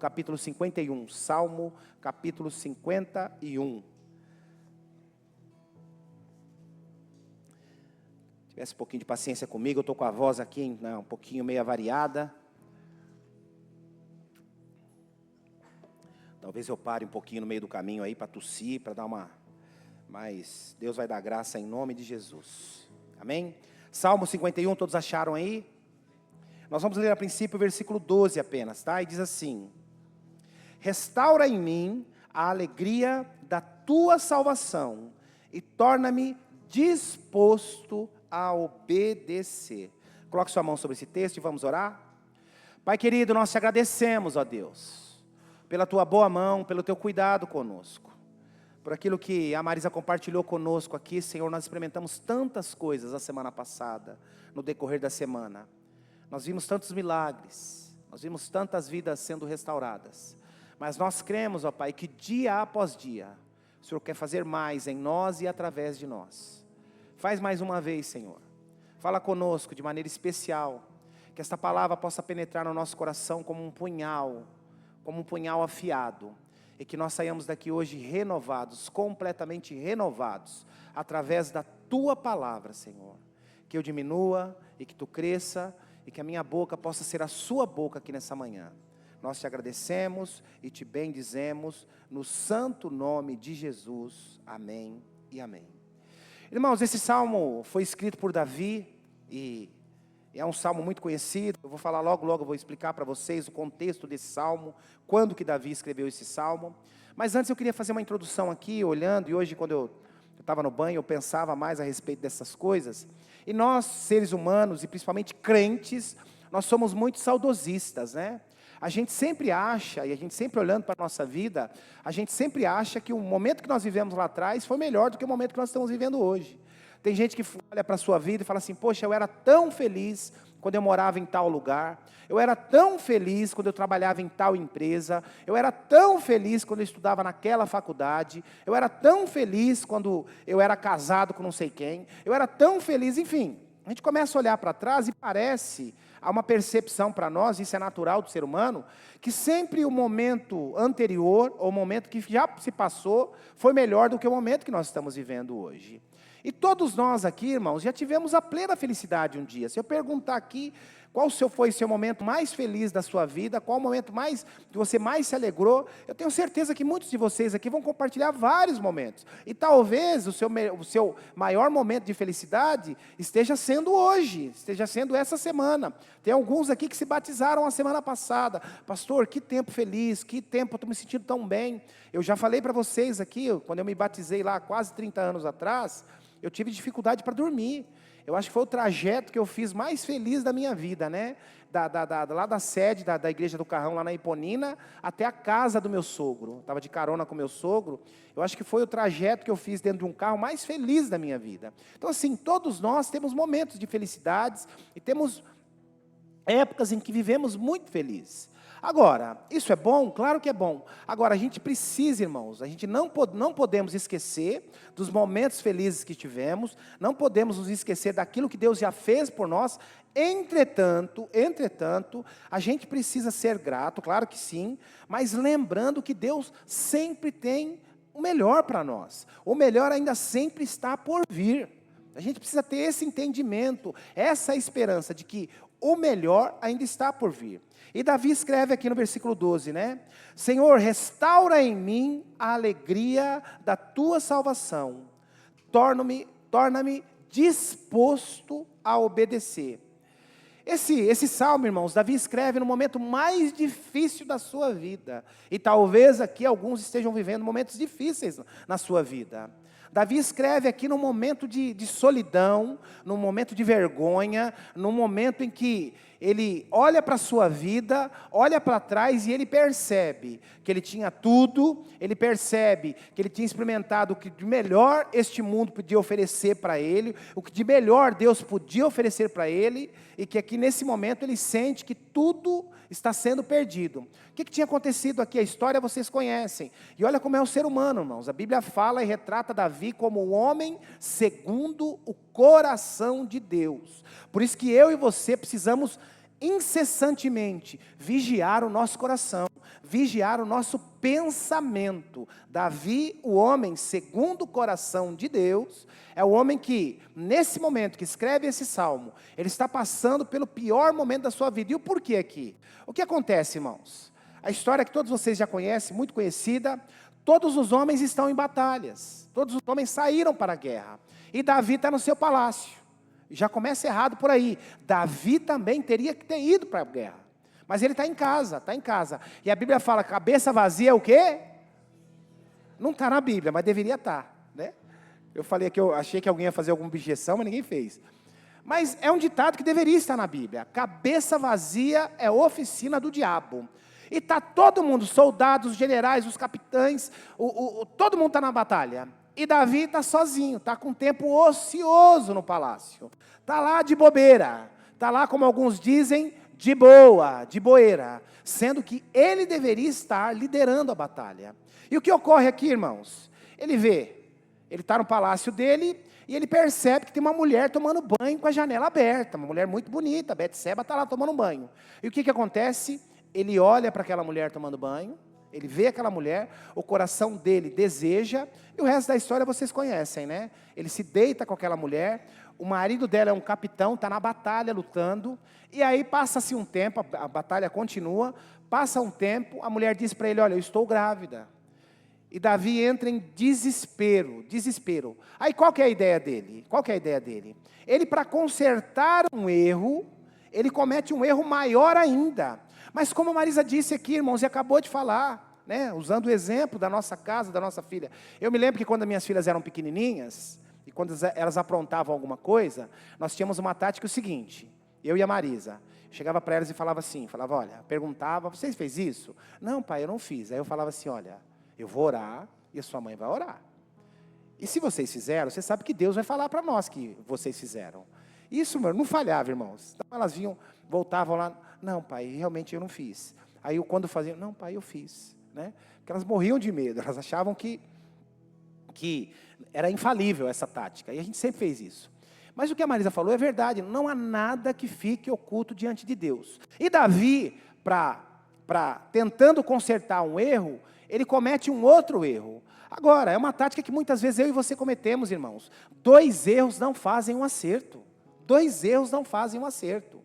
capítulo 51. Salmo, capítulo 51. Tivesse um pouquinho de paciência comigo, eu estou com a voz aqui um pouquinho meio avariada. Talvez eu pare um pouquinho no meio do caminho aí para tossir, para dar uma... Mas Deus vai dar graça em nome de Jesus. Amém? Salmo 51, todos acharam aí? Nós vamos ler a princípio o versículo 12 apenas, tá? E diz assim: restaura em mim a alegria da tua salvação e torna-me disposto a obedecer. Coloque sua mão sobre esse texto e vamos orar. Pai querido, nós te agradecemos, ó Deus, pela tua boa mão, pelo teu cuidado conosco, por aquilo que a Marisa compartilhou conosco aqui. Senhor, nós experimentamos tantas coisas a semana passada, no decorrer da semana. Nós vimos tantos milagres, nós vimos tantas vidas sendo restauradas, mas nós cremos, ó Pai, que dia após dia, o Senhor quer fazer mais em nós e através de nós. Faz mais uma vez, Senhor. Fala conosco de maneira especial, que esta palavra possa penetrar no nosso coração como um punhal afiado, e que nós saiamos daqui hoje renovados, completamente renovados, através da tua palavra, Senhor. Que eu diminua e que tu cresça, e que a minha boca possa ser a sua boca aqui nessa manhã. Nós te agradecemos e te bendizemos, no santo nome de Jesus. Amém e amém. Irmãos, esse salmo foi escrito por Davi, e é um salmo muito conhecido. Eu vou falar logo, eu vou explicar para vocês o contexto desse salmo, quando que Davi escreveu esse salmo. Mas antes eu queria fazer uma introdução aqui, olhando, e hoje quando eu estava no banho, eu pensava mais a respeito dessas coisas. E nós, seres humanos, e principalmente crentes, nós somos muito saudosistas, né? A gente sempre acha, e a gente sempre olhando para a nossa vida, a gente sempre acha que o momento que nós vivemos lá atrás foi melhor do que o momento que nós estamos vivendo hoje. Tem gente que olha para a sua vida e fala assim: poxa, eu era tão feliz quando eu morava em tal lugar, eu era tão feliz quando eu trabalhava em tal empresa, eu era tão feliz quando eu estudava naquela faculdade, eu era tão feliz quando eu era casado com não sei quem, eu era tão feliz, enfim. A gente começa a olhar para trás e parece, há uma percepção para nós, isso é natural do ser humano, que sempre o momento anterior, ou o momento que já se passou, foi melhor do que o momento que nós estamos vivendo hoje. E todos nós aqui, irmãos, já tivemos a plena felicidade um dia. Se eu perguntar aqui, qual foi o seu momento mais feliz da sua vida, qual o momento que você mais se alegrou, eu tenho certeza que muitos de vocês aqui vão compartilhar vários momentos. E talvez o seu maior momento de felicidade esteja sendo hoje, esteja sendo essa semana. Tem alguns aqui que se batizaram a semana passada. Pastor, que tempo feliz, que tempo, eu estou me sentindo tão bem. Eu já falei para vocês aqui, quando eu me batizei lá quase 30 anos atrás, eu tive dificuldade para dormir. Eu acho que foi o trajeto que eu fiz mais feliz da minha vida, né? Lá da sede da Igreja do Carrão, lá na Iponina, até a casa do meu sogro. Estava de carona com o meu sogro. Eu acho que foi o trajeto que eu fiz dentro de um carro mais feliz da minha vida. Então assim, todos nós temos momentos de felicidades, e temos épocas em que vivemos muito felizes. Agora, isso é bom? Claro que é bom. Agora, a gente precisa, irmãos, a gente não podemos esquecer dos momentos felizes que tivemos, não podemos nos esquecer daquilo que Deus já fez por nós. Entretanto, a gente precisa ser grato, claro que sim, mas lembrando que Deus sempre tem o melhor para nós. O melhor ainda sempre está por vir. A gente precisa ter esse entendimento, essa esperança de que o melhor ainda está por vir. E Davi escreve aqui no versículo 12, né? Senhor, restaura em mim a alegria da tua salvação. Torna-me disposto a obedecer. Esse salmo, irmãos, Davi escreve no momento mais difícil da sua vida. E talvez aqui alguns estejam vivendo momentos difíceis na sua vida. Davi escreve aqui num momento de solidão, num momento de vergonha, num momento em que ele olha para a sua vida, olha para trás e ele percebe que ele tinha tudo, ele percebe que ele tinha experimentado o que de melhor este mundo podia oferecer para ele, o que de melhor Deus podia oferecer para ele, e que aqui nesse momento ele sente que tudo está sendo perdido. O que tinha acontecido aqui? A história vocês conhecem. E olha como é o ser humano, irmãos. A Bíblia fala e retrata Davi como um homem segundo o coração de Deus. Por isso que eu e você precisamos incessantemente vigiar o nosso coração. vigiar o nosso pensamento. Davi, o homem segundo o coração de Deus, é o homem que, nesse momento que escreve esse salmo, ele está passando pelo pior momento da sua vida. E o porquê aqui? O que acontece, irmãos? A história que todos vocês já conhecem, muito conhecida, todos os homens estão em batalhas, todos os homens saíram para a guerra, e Davi está no seu palácio. Já começa errado por aí. Davi também teria que ter ido para a guerra, mas ele está em casa, está em casa. E a Bíblia fala, cabeça vazia é o quê? Não está na Bíblia, mas deveria estar, né? Eu falei que eu achei que alguém ia fazer alguma objeção, mas ninguém fez. Mas é um ditado que deveria estar na Bíblia. Cabeça vazia é oficina do diabo. E está todo mundo, soldados, generais, os capitães, todo mundo está na batalha. E Davi está sozinho, está com tempo ocioso no palácio. Está lá de bobeira, está lá, como alguns dizem, de boa, de boeira. Sendo que ele deveria estar liderando a batalha. E o que ocorre aqui, irmãos? Ele está no palácio dele e ele percebe que tem uma mulher tomando banho com a janela aberta. Uma mulher muito bonita, Betseba está lá tomando banho. E o que acontece? Ele olha para aquela mulher tomando banho, ele vê aquela mulher, o coração dele deseja, e o resto da história vocês conhecem, né? Ele se deita com aquela mulher, o marido dela é um capitão, está na batalha lutando, e aí passa-se um tempo, a batalha continua, passa um tempo, a mulher diz para ele, olha, eu estou grávida. E Davi entra em desespero. Aí qual que é a ideia dele? Ele, para consertar um erro, ele comete um erro maior ainda. Mas como a Marisa disse aqui, irmãos, e acabou de falar, né, usando o exemplo da nossa casa, da nossa filha. Eu me lembro que quando as minhas filhas eram pequenininhas, e quando elas aprontavam alguma coisa, nós tínhamos uma tática o seguinte, eu e a Marisa, chegava para elas e falava assim, olha, perguntava, você fez isso? Não, pai, eu não fiz. Aí eu falava assim, olha, eu vou orar e a sua mãe vai orar. E se vocês fizeram, você sabe que Deus vai falar para nós que vocês fizeram. Isso, meu, não falhava, irmãos. Então elas voltavam lá, não, pai, realmente eu não fiz. Aí eu, quando faziam, não, pai, eu fiz. Né? Porque elas morriam de medo, elas achavam que era infalível essa tática. E a gente sempre fez isso. Mas o que a Marisa falou é verdade, não há nada que fique oculto diante de Deus. E Davi, tentando consertar um erro, ele comete um outro erro. Agora, é uma tática que muitas vezes eu e você cometemos, irmãos. 2 erros não fazem um acerto. 2 erros não fazem um acerto.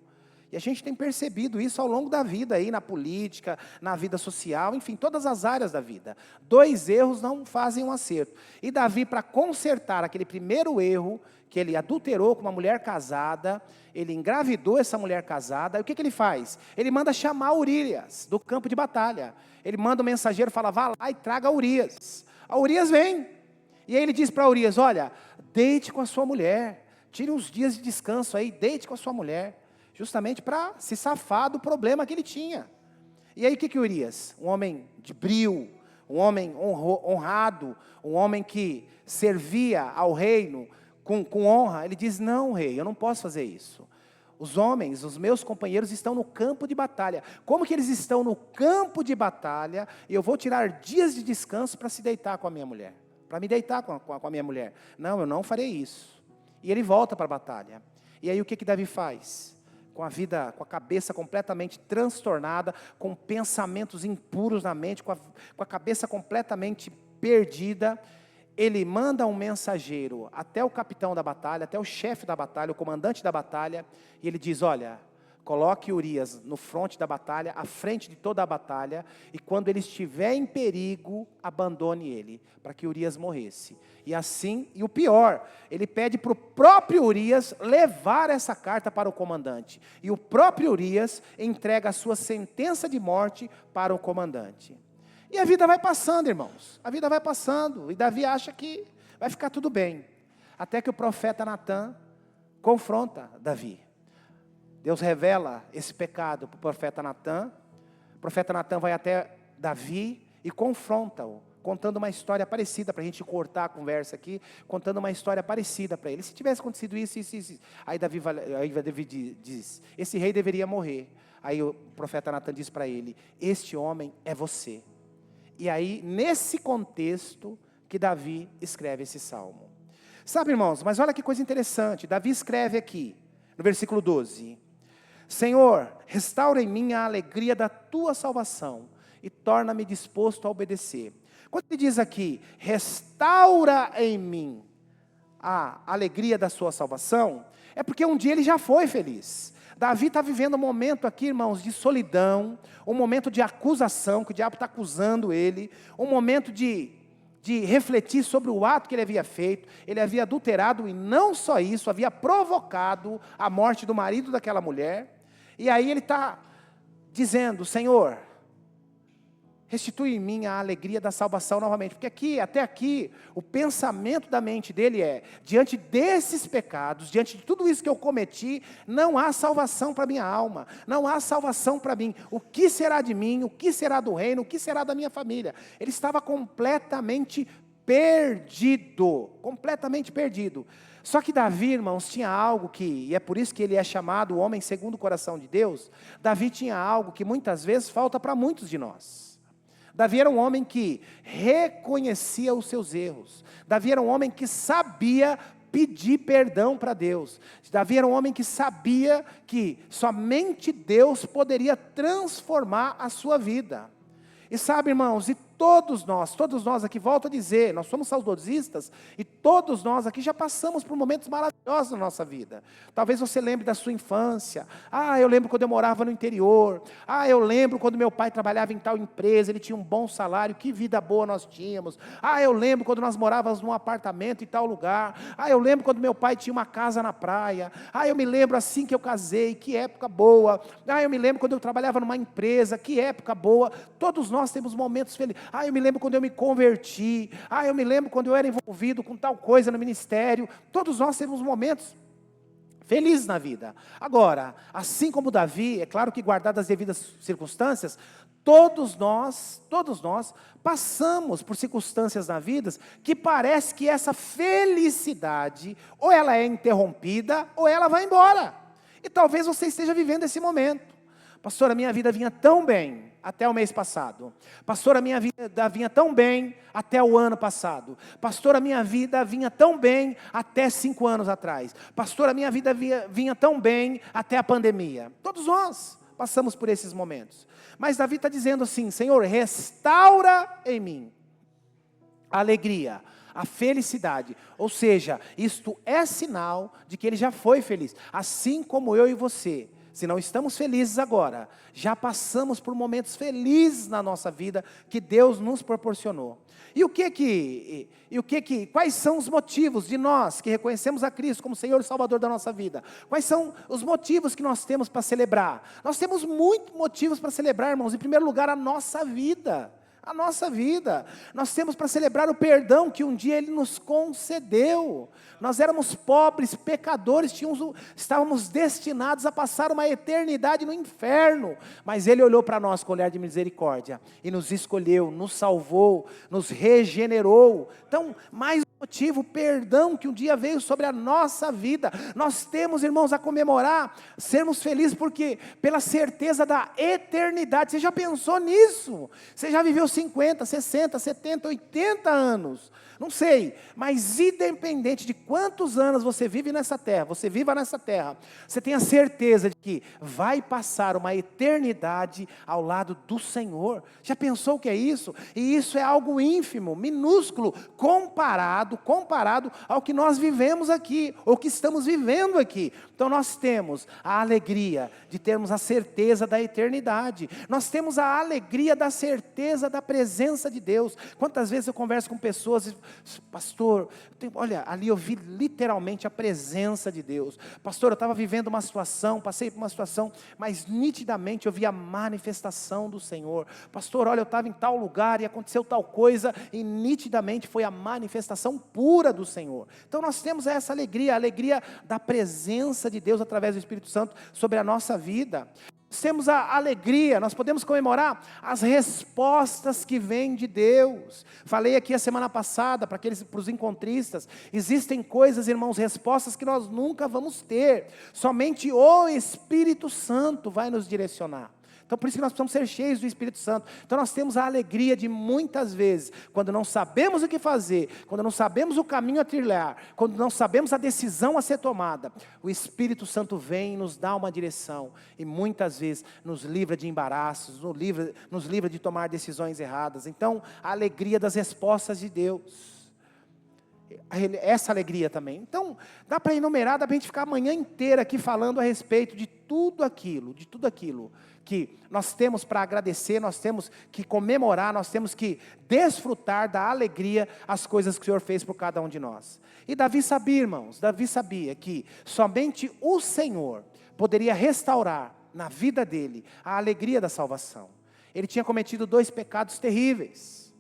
E a gente tem percebido isso ao longo da vida, aí, na política, na vida social, enfim, todas as áreas da vida. 2 erros não fazem um acerto. E Davi, para consertar aquele primeiro erro, que ele adulterou com uma mulher casada, ele engravidou essa mulher casada, e o que ele faz? Ele manda chamar Urias do campo de batalha. Ele manda o mensageiro, fala, vá lá e traga Urias. A Urias vem. E aí ele diz para Urias, olha, deite com a sua mulher, tire uns dias de descanso aí, deite com a sua mulher. Justamente para se safar do problema que ele tinha. E aí o que Urias? Um homem de brio, um homem honrado, um homem que servia ao reino com honra. Ele diz, não, rei, eu não posso fazer isso. Os homens, os meus companheiros estão no campo de batalha. Como que eles estão no campo de batalha? E eu vou tirar dias de descanso para se deitar com a minha mulher. Para me deitar com a minha mulher. Não, eu não farei isso. E ele volta para a batalha. E aí o que Davi faz? Com a vida, com a cabeça completamente transtornada, com pensamentos impuros na mente, com a cabeça completamente perdida, ele manda um mensageiro até o capitão da batalha, até o chefe da batalha, o comandante da batalha, e ele diz, olha, coloque Urias no fronte da batalha, à frente de toda a batalha, e quando ele estiver em perigo, abandone ele, para que Urias morresse. E assim, e o pior, ele pede para o próprio Urias levar essa carta para o comandante. E o próprio Urias entrega a sua sentença de morte para o comandante. E a vida vai passando, irmãos. A vida vai passando. E Davi acha que vai ficar tudo bem. Até que o profeta Natã confronta Davi. Deus revela esse pecado para o profeta Natã. O profeta Natã vai até Davi e confronta-o, contando uma história parecida, para a gente cortar a conversa aqui, contando uma história parecida para ele. Se tivesse acontecido isso. Aí Davi diz, esse rei deveria morrer. Aí o profeta Natã diz para ele, este homem é você. E aí, nesse contexto, que Davi escreve esse salmo. Sabe, irmãos, mas olha que coisa interessante. Davi escreve aqui, no versículo 12. Senhor, restaura em mim a alegria da tua salvação e torna-me disposto a obedecer. Quando ele diz aqui, restaura em mim a alegria da sua salvação, é porque um dia ele já foi feliz. Davi está vivendo um momento aqui, irmãos, de solidão, um momento de acusação, que o diabo está acusando ele, um momento de refletir sobre o ato que ele havia feito. Ele havia adulterado e não só isso, havia provocado a morte do marido daquela mulher. E aí ele está dizendo, Senhor, restitui em mim a alegria da salvação novamente. Porque até aqui, o pensamento da mente dele é, diante desses pecados, diante de tudo isso que eu cometi, não há salvação para minha alma, não há salvação para mim. O que será de mim, o que será do reino, o que será da minha família? Ele estava completamente perdido, completamente perdido. Só que Davi, irmãos, tinha algo e é por isso que ele é chamado o homem segundo o coração de Deus. Davi tinha algo que muitas vezes falta para muitos de nós. Davi era um homem que reconhecia os seus erros. Davi era um homem que sabia pedir perdão para Deus. Davi era um homem que sabia que somente Deus poderia transformar a sua vida. E sabe, irmãos, e todos nós aqui, volto a dizer, nós somos saudosistas, e todos nós aqui já passamos por momentos maravilhosos na nossa vida. Talvez você lembre da sua infância. Eu lembro quando eu morava no interior. Eu lembro quando meu pai trabalhava em tal empresa, ele tinha um bom salário, que vida boa nós tínhamos. Eu lembro quando nós morávamos num apartamento em tal lugar. Eu lembro quando meu pai tinha uma casa na praia. Eu me lembro assim que eu casei, que época boa. Eu me lembro quando eu trabalhava numa empresa, que época boa. Todos nós temos momentos felizes. Eu me lembro quando eu me converti. Eu me lembro quando eu era envolvido com tal coisa no ministério. Todos nós temos momentos felizes na vida. Agora, assim como Davi, é claro que guardadas as devidas circunstâncias, todos nós passamos por circunstâncias na vida que parece que essa felicidade, ou ela é interrompida, ou ela vai embora. E talvez você esteja vivendo esse momento. Pastor, a minha vida vinha tão bem até o mês passado. Pastor, a minha vida vinha tão bem até o ano passado. Pastor, a minha vida vinha tão bem até 5 anos atrás. Pastor, a minha vida vinha tão bem até a pandemia. Todos nós passamos por esses momentos. Mas Davi está dizendo assim, Senhor, restaura em mim a alegria, a felicidade. Ou seja, isto é sinal de que ele já foi feliz. Assim como eu e você. Se não estamos felizes agora, já passamos por momentos felizes na nossa vida que Deus nos proporcionou. Quais são os motivos de nós que reconhecemos a Cristo como Senhor e Salvador da nossa vida? Quais são os motivos que nós temos para celebrar? Nós temos muitos motivos para celebrar, irmãos. Em primeiro lugar, a nossa vida. A nossa vida, nós temos para celebrar o perdão que um dia Ele nos concedeu. Nós éramos pobres, pecadores, estávamos destinados a passar uma eternidade no inferno, mas Ele olhou para nós com olhar de misericórdia, e nos escolheu, nos salvou, nos regenerou. Então, mais um motivo, o perdão que um dia veio sobre a nossa vida. Nós temos, irmãos, a comemorar, sermos felizes, porque pela certeza da eternidade. Você já pensou nisso? Você já viveu 50, 60, 70, 80 anos, não sei, mas independente de quantos anos você vive nessa terra, você viva nessa terra, você tem a certeza de que vai passar uma eternidade ao lado do Senhor. Já pensou o que é isso? E isso é algo ínfimo, minúsculo, comparado ao que nós vivemos aqui, ou que estamos vivendo aqui. Então nós temos a alegria de termos a certeza da eternidade, nós temos a alegria da certeza da presença de Deus. Quantas vezes eu converso com pessoas e, pastor, olha, ali eu vi literalmente a presença de Deus. Pastor, eu estava vivendo uma situação, passei por uma situação, mas nitidamente eu vi a manifestação do Senhor. Pastor, olha, eu estava em tal lugar e aconteceu tal coisa, e nitidamente foi a manifestação pura do Senhor. Então nós temos essa alegria, a alegria da presença de Deus através do Espírito Santo sobre a nossa vida. Nós temos a alegria, nós podemos comemorar as respostas que vêm de Deus. Falei aqui a semana passada para os encontristas, existem coisas, irmãos, respostas que nós nunca vamos ter, somente o Espírito Santo vai nos direcionar. Então por isso que nós precisamos ser cheios do Espírito Santo. Então nós temos a alegria de muitas vezes, quando não sabemos o que fazer, quando não sabemos o caminho a trilhar, quando não sabemos a decisão a ser tomada, o Espírito Santo vem e nos dá uma direção, e muitas vezes nos livra de embaraços, nos livra de tomar decisões erradas. Então a alegria das respostas de Deus, essa alegria também. Então dá para enumerar, dá para a gente ficar a manhã inteira aqui falando a respeito de tudo aquilo que nós temos para agradecer, nós temos que comemorar, nós temos que desfrutar da alegria, as coisas que o Senhor fez por cada um de nós. E Davi sabia, irmãos, Davi sabia que somente o Senhor poderia restaurar na vida dele a alegria da salvação. Ele tinha cometido 2 pecados terríveis,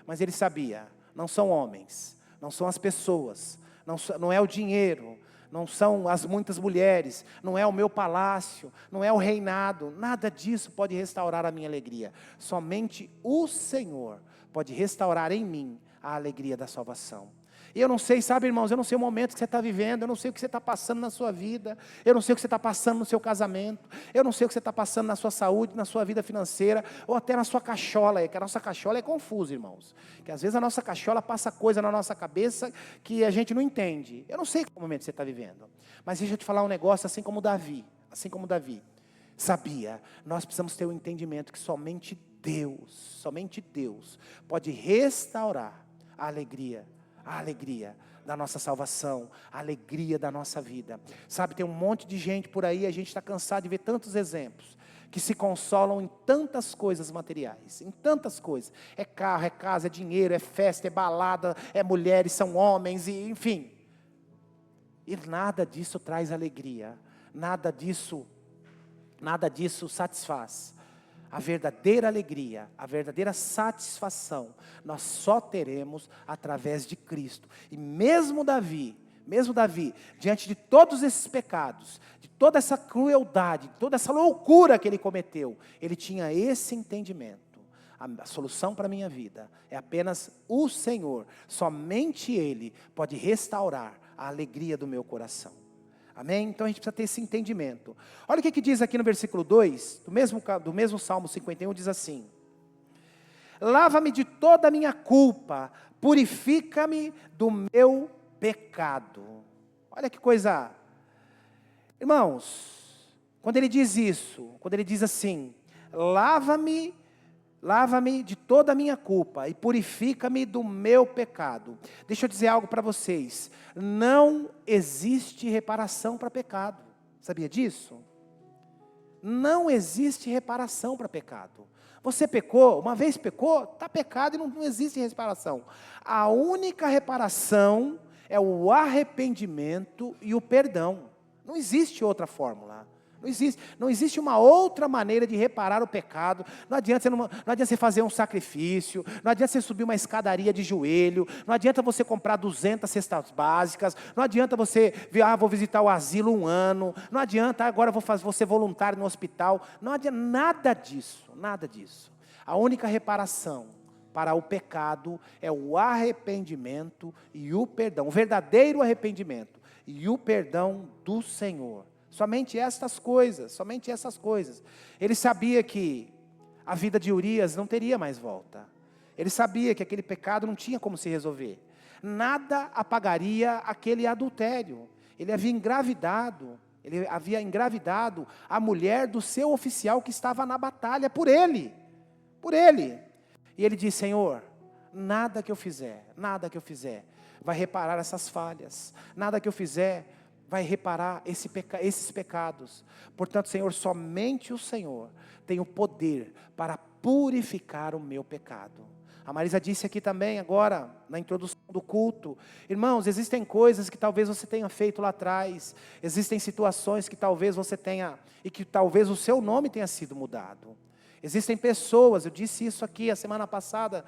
mas ele sabia, não são homens, não são as pessoas, não é o dinheiro, não são as muitas mulheres, não é o meu palácio, não é o reinado, nada disso pode restaurar a minha alegria. Somente o Senhor pode restaurar em mim a alegria da salvação. E eu não sei, sabe, irmãos, eu não sei o momento que você está vivendo, eu não sei o que você está passando na sua vida, eu não sei o que você está passando no seu casamento, eu não sei o que você está passando na sua saúde, na sua vida financeira, ou até na sua cachola, que a nossa cachola é confusa, irmãos, que às vezes a nossa cachola passa coisa na nossa cabeça que a gente não entende. Eu não sei qual momento você está vivendo, mas deixa eu te falar um negócio, assim como Davi sabia, nós precisamos ter o entendimento que somente Deus pode restaurar a alegria da nossa salvação, a alegria da nossa vida. Sabe, tem um monte de gente por aí, a gente está cansado de ver tantos exemplos, que se consolam em tantas coisas materiais, em tantas coisas, é carro, é casa, é dinheiro, é festa, é balada, é mulheres, são homens, e, enfim, e nada disso traz alegria, nada disso satisfaz. A verdadeira alegria, a verdadeira satisfação, nós só teremos através de Cristo. E mesmo Davi, diante de todos esses pecados, de toda essa crueldade, de toda essa loucura que ele cometeu, ele tinha esse entendimento. A solução para a minha vida é apenas o Senhor, somente Ele pode restaurar a alegria do meu coração. Amém? Então a gente precisa ter esse entendimento. Olha o que diz aqui no versículo 2, do mesmo Salmo 51, diz assim: lava-me de toda a minha culpa, purifica-me do meu pecado. Olha que coisa. Irmãos, quando ele diz isso, quando ele diz assim, lava-me de toda a minha culpa e purifica-me do meu pecado. Deixa eu dizer algo para vocês. Não existe reparação para pecado. Sabia disso? Não existe reparação para pecado. Você pecou, uma vez pecou, está pecado e não existe reparação. A única reparação é o arrependimento e o perdão. Não existe outra fórmula. Não existe uma outra maneira de reparar o pecado. Não adianta você fazer um sacrifício, não adianta você subir uma escadaria de joelho, não adianta você comprar 200 cestas básicas, não adianta você, vou visitar o asilo 1 ano, não adianta, agora vou ser voluntário no hospital, não adianta, nada disso. A única reparação para o pecado é o arrependimento e o perdão, o verdadeiro arrependimento e o perdão do Senhor. Somente essas coisas. Ele sabia que a vida de Urias não teria mais volta. Ele sabia que aquele pecado não tinha como se resolver. Nada apagaria aquele adultério. Ele havia engravidado a mulher do seu oficial que estava na batalha por ele. E ele disse: Senhor, nada que eu fizer vai reparar essas falhas. Nada que eu fizer vai reparar esses pecados. Portanto, Senhor, somente o Senhor tem o poder para purificar o meu pecado. A Marisa disse aqui também agora, na introdução do culto, irmãos, existem coisas que talvez você tenha feito lá atrás, existem situações que talvez você tenha, e que talvez o seu nome tenha sido mudado. Existem pessoas, eu disse isso aqui a semana passada,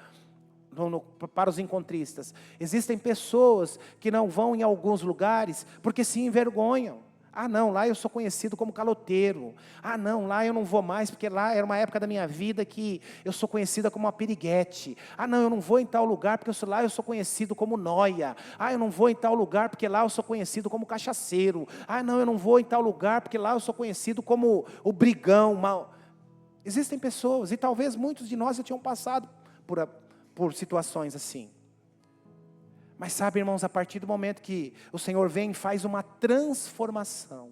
para os encontristas, existem pessoas que não vão em alguns lugares porque se envergonham. Ah não, lá eu sou conhecido como caloteiro. Ah não, lá eu não vou mais, porque lá era uma época da minha vida que eu sou conhecida como uma piriguete. Ah não, eu não vou em tal lugar, porque lá eu sou conhecido como nóia. Ah, eu não vou em tal lugar, porque lá eu sou conhecido como cachaceiro. Ah não, eu não vou em tal lugar, porque lá eu sou conhecido como o brigão. Existem pessoas, e talvez muitos de nós já tinham passado por situações assim. Mas sabe, irmãos, a partir do momento que o Senhor vem e faz uma transformação,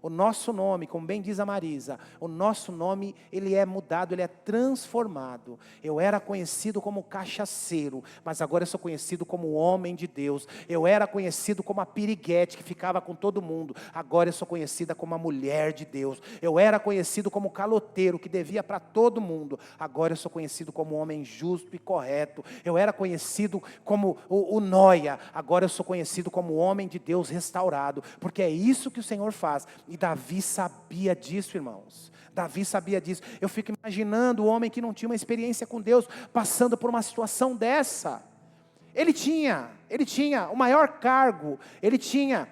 o nosso nome, como bem diz a Marisa, o nosso nome, ele é mudado, ele é transformado. Eu era conhecido como cachaceiro, mas agora eu sou conhecido como homem de Deus. Eu era conhecido como a piriguete que ficava com todo mundo, agora eu sou conhecida como a mulher de Deus. Eu era conhecido como caloteiro, que devia para todo mundo, agora eu sou conhecido como homem justo e correto. Eu era conhecido como o nóia, agora eu sou conhecido como homem de Deus restaurado, porque é isso que o Senhor faz. E Davi sabia disso, irmãos. Davi sabia disso. Eu fico imaginando o homem que não tinha uma experiência com Deus, passando por uma situação dessa. Ele tinha o maior cargo, ele tinha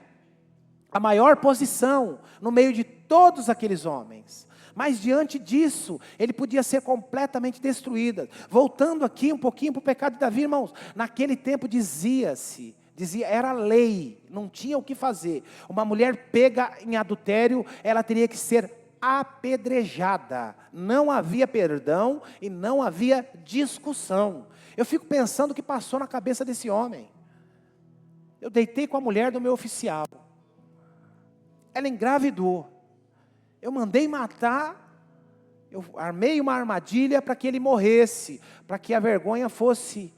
a maior posição no meio de todos aqueles homens. Mas diante disso, ele podia ser completamente destruído. Voltando aqui um pouquinho para o pecado de Davi, irmãos. Naquele tempo era lei, não tinha o que fazer. Uma mulher pega em adultério, ela teria que ser apedrejada. Não havia perdão e não havia discussão. Eu fico pensando o que passou na cabeça desse homem. Eu deitei com a mulher do meu oficial. Ela engravidou. Eu mandei matar. Eu armei uma armadilha para que ele morresse, para que a vergonha fosse.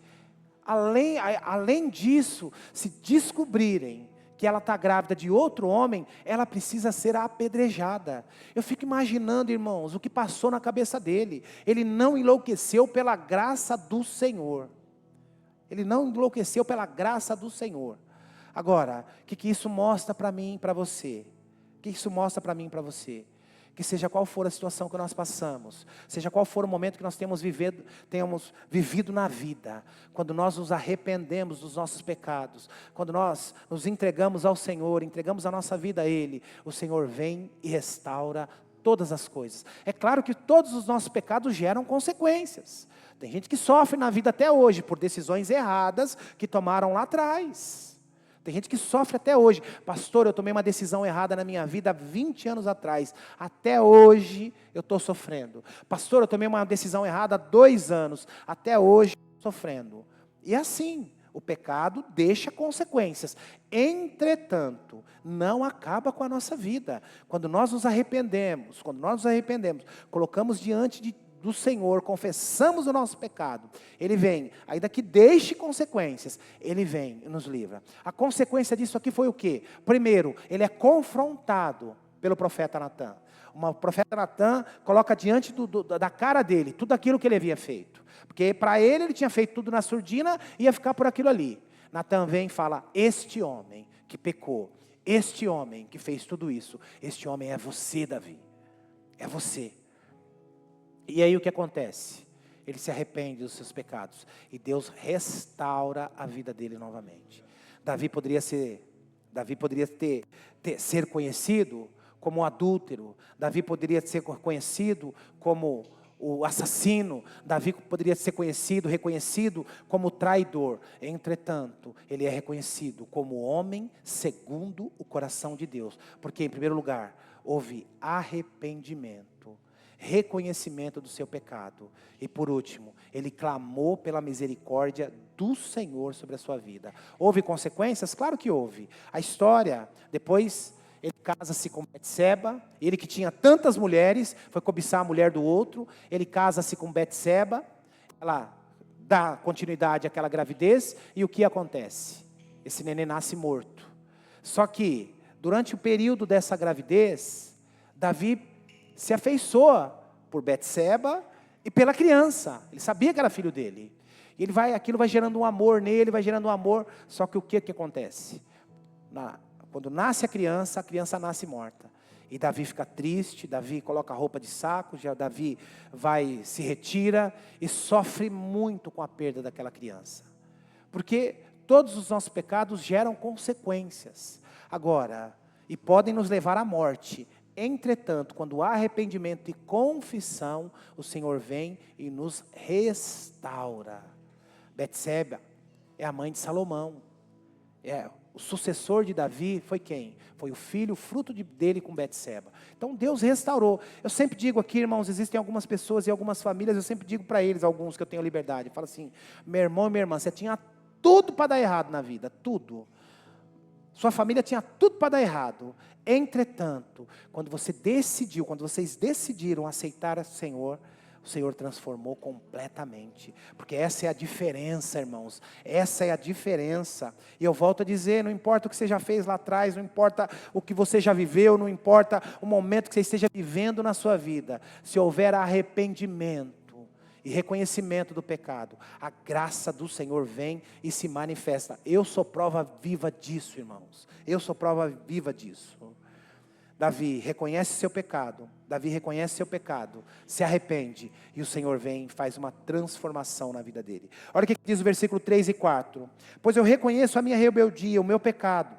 Além disso, se descobrirem que ela está grávida de outro homem, ela precisa ser apedrejada. Eu fico imaginando, irmãos, o que passou na cabeça dele. Ele não enlouqueceu pela graça do Senhor. Ele não enlouqueceu pela graça do Senhor. Agora, o que isso mostra para mim e para você? O que isso mostra para mim e para você? Que seja qual for a situação que nós passamos, seja qual for o momento que nós tenhamos vivido na vida, quando nós nos arrependemos dos nossos pecados, quando nós nos entregamos ao Senhor, entregamos a nossa vida a Ele, o Senhor vem e restaura todas as coisas. É claro que todos os nossos pecados geram consequências. Tem gente que sofre na vida até hoje por decisões erradas que tomaram lá atrás. Tem gente que sofre até hoje. Pastor, eu tomei uma decisão errada na minha vida há 20 anos atrás. Até hoje eu estou sofrendo. Pastor, eu tomei uma decisão errada há 2 anos. Até hoje eu estou sofrendo. E assim, o pecado deixa consequências. Entretanto, não acaba com a nossa vida. Quando nós nos arrependemos, colocamos diante do Senhor, confessamos o nosso pecado, Ele vem, ainda que deixe consequências, Ele vem e nos livra. A consequência disso aqui foi o quê? Primeiro, ele é confrontado pelo profeta Natã. O profeta Natã coloca diante da cara dele, tudo aquilo que ele havia feito. Porque para ele tinha feito tudo na surdina, ia ficar por aquilo ali. Natã vem e fala, este homem que pecou, este homem que fez tudo isso, este homem é você, Davi, é você. E aí o que acontece? Ele se arrepende dos seus pecados. E Deus restaura a vida dele novamente. Davi poderia ser conhecido como adúltero. Davi poderia ser conhecido como o assassino. Davi poderia ser reconhecido como traidor. Entretanto, ele é reconhecido como homem segundo o coração de Deus. Porque, em primeiro lugar, houve arrependimento, reconhecimento do seu pecado. E por último, ele clamou pela misericórdia do Senhor sobre a sua vida. Houve consequências? Claro que houve. A história, depois ele casa-se com Betseba. Ele que tinha tantas mulheres, foi cobiçar a mulher do outro. Ele casa-se com Betseba. Ela dá continuidade àquela gravidez. E o que acontece? Esse neném nasce morto. Só que, durante o período dessa gravidez, Davi se afeiçoa por Betseba e pela criança. Ele sabia que era filho dele. E aquilo vai gerando um amor nele, vai gerando um amor. Só que o que acontece? Quando nasce a criança nasce morta. E Davi fica triste, Davi coloca a roupa de saco, Davi se retira e sofre muito com a perda daquela criança. Porque todos os nossos pecados geram consequências. Agora, e podem nos levar à morte. Entretanto, quando há arrependimento e confissão, o Senhor vem e nos restaura. Betseba é a mãe de Salomão. O sucessor de Davi foi quem? Foi o filho, o fruto dele com Betseba. Então Deus restaurou. Eu sempre digo aqui, irmãos, existem algumas pessoas e algumas famílias, eu sempre digo para eles, alguns que eu tenho liberdade, eu falo assim, meu irmão e minha irmã, você tinha tudo para dar errado na vida, tudo. Sua família tinha tudo para dar errado. Entretanto, quando vocês decidiram aceitar o Senhor transformou completamente. Porque essa é a diferença, irmãos. Essa é a diferença. E eu volto a dizer, não importa o que você já fez lá atrás, não importa o que você já viveu, não importa o momento que você esteja vivendo na sua vida. Se houver arrependimento e reconhecimento do pecado, a graça do Senhor vem e se manifesta. Eu sou prova viva disso, irmãos. Eu sou prova viva disso. Davi reconhece seu pecado, se arrepende, e o Senhor vem e faz uma transformação na vida dele. Olha o que diz o versículo 3 e 4. Pois eu reconheço a minha rebeldia, o meu pecado.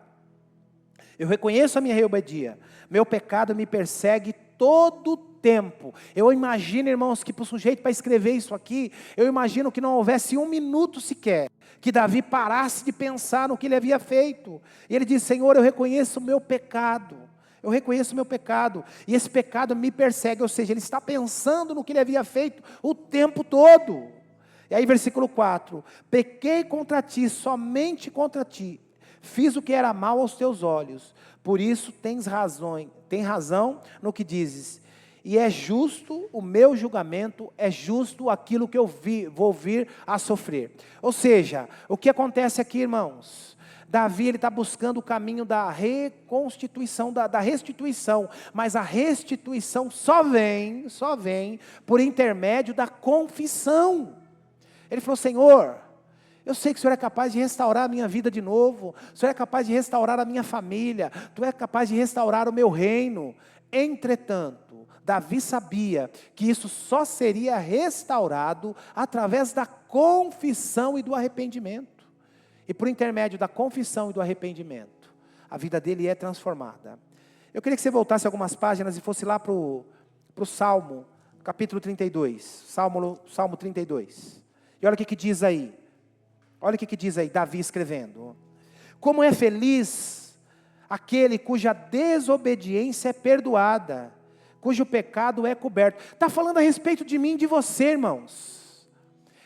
Eu reconheço a minha rebeldia, meu pecado me persegue todo o tempo. Eu imagino, irmãos, que para o sujeito para escrever isso aqui, eu imagino que não houvesse um minuto sequer, que Davi parasse de pensar no que ele havia feito. E ele diz, Senhor, eu reconheço o meu pecado. Eu reconheço o meu pecado, e esse pecado me persegue, ou seja, ele está pensando no que ele havia feito o tempo todo. E aí versículo 4, pequei contra ti, somente contra ti, fiz o que era mal aos teus olhos, por isso tem razão no que dizes, e é justo o meu julgamento, é justo aquilo que eu vou vir a sofrer. Ou seja, o que acontece aqui, irmãos? Davi está buscando o caminho da reconstituição, da restituição, mas a restituição só vem por intermédio da confissão. Ele falou, Senhor, eu sei que o Senhor é capaz de restaurar a minha vida de novo, o Senhor é capaz de restaurar a minha família, Tu és capaz de restaurar o meu reino. Entretanto, Davi sabia que isso só seria restaurado através da confissão e do arrependimento. E por intermédio da confissão e do arrependimento, a vida dele é transformada. Eu queria que você voltasse algumas páginas e fosse lá para o Salmo, capítulo 32. Salmo 32. E olha o que diz aí. Olha o que diz aí, Davi escrevendo. Como é feliz aquele cuja desobediência é perdoada, cujo pecado é coberto. Está falando a respeito de mim e de você, irmãos.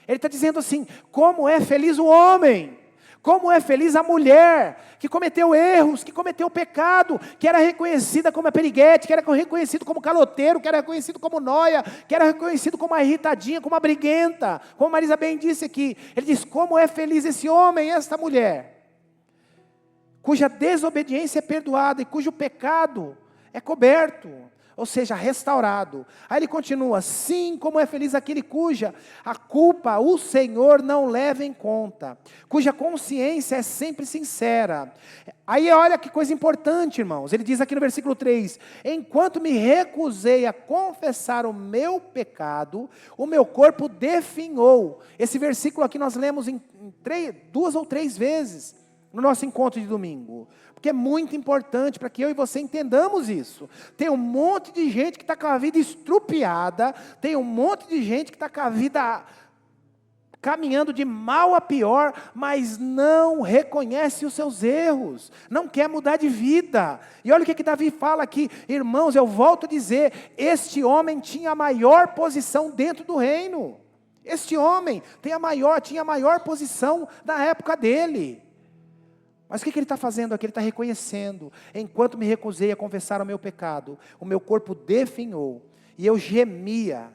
Ele está dizendo assim, como é feliz o homem. Como é feliz a mulher que cometeu erros, que cometeu pecado, que era reconhecida como a periguete, que era reconhecido como caloteiro, que era reconhecido como noia, que era reconhecido como a irritadinha, como a briguenta, como a Marisa bem disse aqui. Ele diz, como é feliz esse homem, esta mulher, cuja desobediência é perdoada e cujo pecado é coberto. Ou seja, restaurado. Aí ele continua, sim, como é feliz aquele cuja a culpa o Senhor não leva em conta, cuja consciência é sempre sincera. Aí olha que coisa importante, irmãos, ele diz aqui no versículo 3, enquanto me recusei a confessar o meu pecado, o meu corpo definhou. Esse versículo aqui nós lemos em 2 ou 3 vezes, no nosso encontro de domingo. Porque é muito importante para que eu e você entendamos isso. Tem um monte de gente que está com a vida estrupiada, tem um monte de gente que está com a vida caminhando de mal a pior, mas não reconhece os seus erros, não quer mudar de vida. E olha o que Davi fala aqui, irmãos, eu volto a dizer, este homem tinha a maior posição dentro do reino. Este homem tinha a maior posição na época dele. Mas o que ele está fazendo aqui? Ele está reconhecendo, enquanto me recusei a confessar o meu pecado, o meu corpo definhou, e eu gemia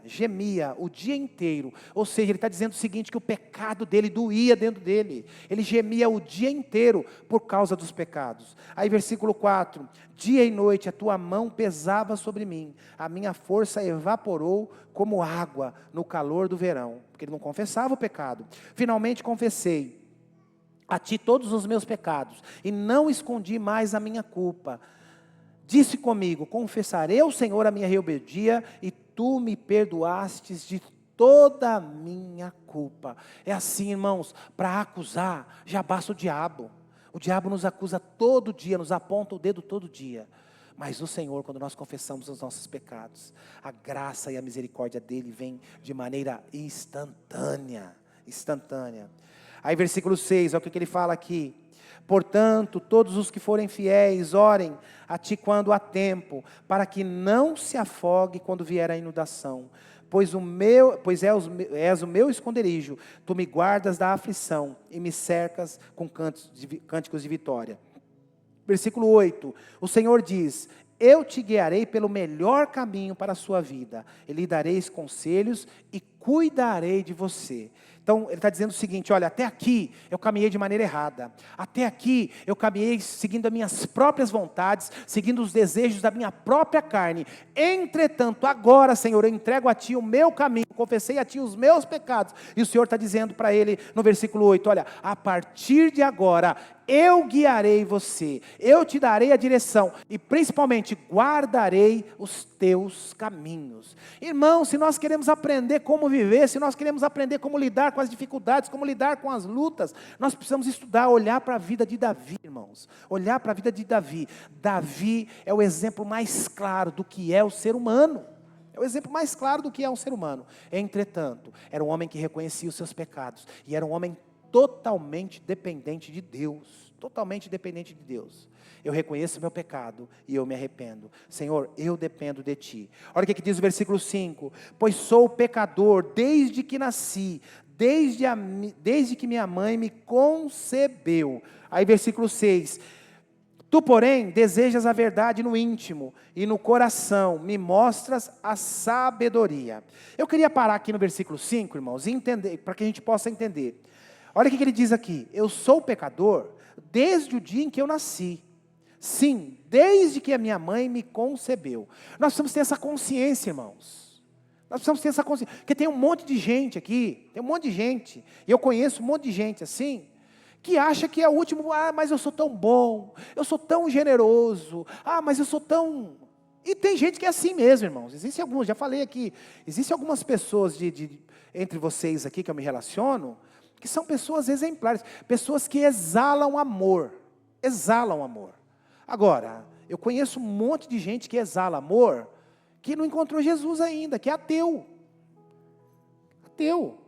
o dia inteiro. Ou seja, ele está dizendo o seguinte, que o pecado dele doía dentro dele, ele gemia o dia inteiro por causa dos pecados. Aí versículo 4, dia e noite a tua mão pesava sobre mim, a minha força evaporou como água no calor do verão, porque ele não confessava o pecado. Finalmente confessei a ti todos os meus pecados, e não escondi mais a minha culpa. Disse comigo, confessarei ao Senhor a minha rebeldia, e tu me perdoastes de toda a minha culpa. É assim, irmãos, para acusar, já basta o diabo. O diabo nos acusa todo dia, nos aponta o dedo todo dia. Mas o Senhor, quando nós confessamos os nossos pecados, a graça e a misericórdia dele vem de maneira instantânea. Instantânea. Aí versículo 6, olha o que ele fala aqui. Portanto, todos os que forem fiéis, orem a ti quando há tempo, para que não se afogue quando vier a inundação. Pois és o meu esconderijo, tu me guardas da aflição e me cercas com cânticos de vitória. Versículo 8, o Senhor diz, eu te guiarei pelo melhor caminho para a sua vida, e lhe darei conselhos e cuidarei de você. Então, ele está dizendo o seguinte, olha, até aqui eu caminhei de maneira errada. Até aqui eu caminhei seguindo as minhas próprias vontades, seguindo os desejos da minha própria carne. Entretanto, agora, Senhor, eu entrego a Ti o meu caminho, confessei a Ti os meus pecados. E o Senhor está dizendo para ele no versículo 8, olha, a partir de agora, eu guiarei você, eu te darei a direção e principalmente guardarei os teus caminhos. Irmão, se nós queremos aprender como viver, se nós queremos aprender como lidar com as dificuldades, como lidar com as lutas, nós precisamos estudar, olhar para a vida de Davi, irmãos. Olhar para a vida de Davi. Davi é o exemplo mais claro do que é o ser humano. É o exemplo mais claro do que é um ser humano. Entretanto, era um homem que reconhecia os seus pecados e era um homem totalmente dependente de Deus, totalmente dependente de Deus. Eu reconheço meu pecado e eu me arrependo. Senhor, eu dependo de Ti. Olha o que diz o versículo 5. Pois sou pecador desde que nasci, desde que minha mãe me concebeu. Aí versículo 6. Tu, porém, desejas a verdade no íntimo e no coração, me mostras a sabedoria. Eu queria parar aqui no versículo 5, irmãos, e entender, para que a gente possa entender. Olha o que ele diz aqui, eu sou pecador desde o dia em que eu nasci. Sim, desde que a minha mãe me concebeu. Nós precisamos ter essa consciência, irmãos. Nós precisamos ter essa consciência, porque tem um monte de gente aqui, tem um monte de gente, e eu conheço um monte de gente assim, que acha que é o último, mas eu sou tão bom, eu sou tão generoso, mas eu sou tão... E tem gente que é assim mesmo, irmãos. Existem alguns, já falei aqui, existem algumas pessoas entre vocês aqui que eu me relaciono, que são pessoas exemplares, pessoas que exalam amor, exalam amor. Agora, eu conheço um monte de gente que exala amor, que não encontrou Jesus ainda, que é ateu. Ateu.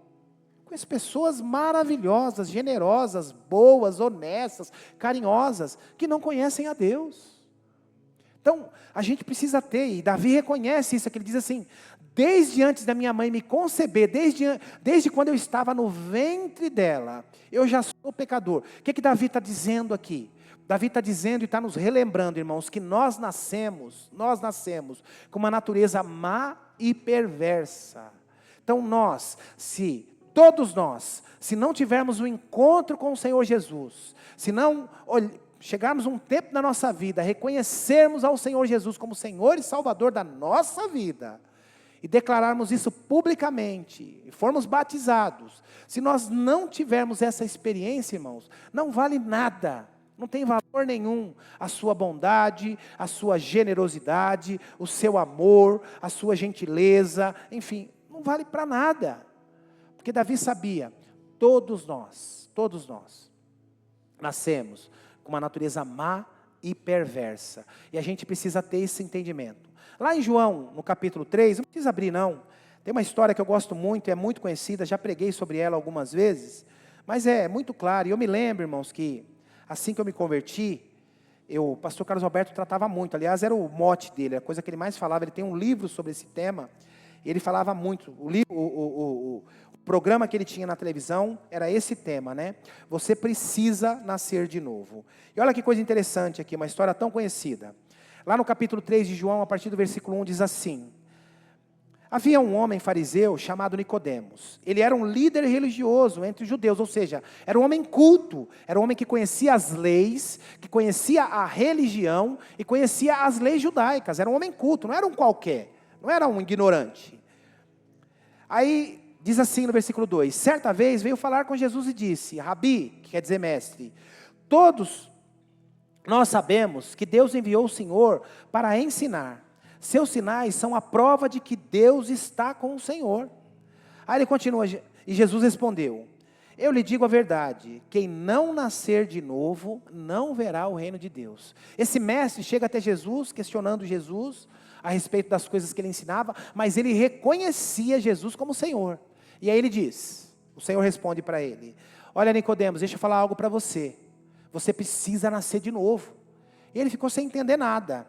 Conheço pessoas maravilhosas, generosas, boas, honestas, carinhosas, que não conhecem a Deus. Então, a gente precisa ter, e Davi reconhece isso, que ele diz assim, desde antes da minha mãe me conceber, desde quando eu estava no ventre dela, eu já sou pecador. O que Davi está dizendo aqui? Davi está dizendo e está nos relembrando, irmãos, que nós nascemos com uma natureza má e perversa. Então todos nós, se não tivermos um encontro com o Senhor Jesus, se não chegarmos um tempo na nossa vida, reconhecermos ao Senhor Jesus como Senhor e Salvador da nossa vida, e declararmos isso publicamente, e formos batizados, se nós não tivermos essa experiência, irmãos, não vale nada, não tem valor nenhum, a sua bondade, a sua generosidade, o seu amor, a sua gentileza, enfim, não vale para nada, porque Davi sabia, todos nós, nascemos com uma natureza má e perversa, e a gente precisa ter esse entendimento. Lá em João, no capítulo 3, não precisa abrir não, tem uma história que eu gosto muito, é muito conhecida, já preguei sobre ela algumas vezes, mas é muito claro, e eu me lembro, irmãos, que assim que eu me converti, o pastor Carlos Alberto tratava muito, aliás era o mote dele, a coisa que ele mais falava, ele tem um livro sobre esse tema, e ele falava muito, o programa que ele tinha na televisão era esse tema, né? Você precisa nascer de novo. E olha que coisa interessante aqui, uma história tão conhecida. Lá no capítulo 3 de João, a partir do versículo 1, diz assim: havia um homem fariseu chamado Nicodemos. Ele era um líder religioso entre os judeus, ou seja, era um homem culto, era um homem que conhecia as leis, que conhecia a religião e conhecia as leis judaicas, era um homem culto, não era um qualquer, não era um ignorante. Aí diz assim no versículo 2, certa vez veio falar com Jesus e disse, Rabi, que quer dizer mestre, todos nós sabemos que Deus enviou o Senhor para ensinar. Seus sinais são a prova de que Deus está com o Senhor. Aí ele continua, e Jesus respondeu, Eu lhe digo a verdade, quem não nascer de novo, não verá o reino de Deus. Esse mestre chega até Jesus, questionando Jesus, a respeito das coisas que ele ensinava, mas ele reconhecia Jesus como Senhor. E aí ele diz, o Senhor responde para ele, olha Nicodemos, deixa eu falar algo para você. Você precisa nascer de novo. E ele ficou sem entender nada.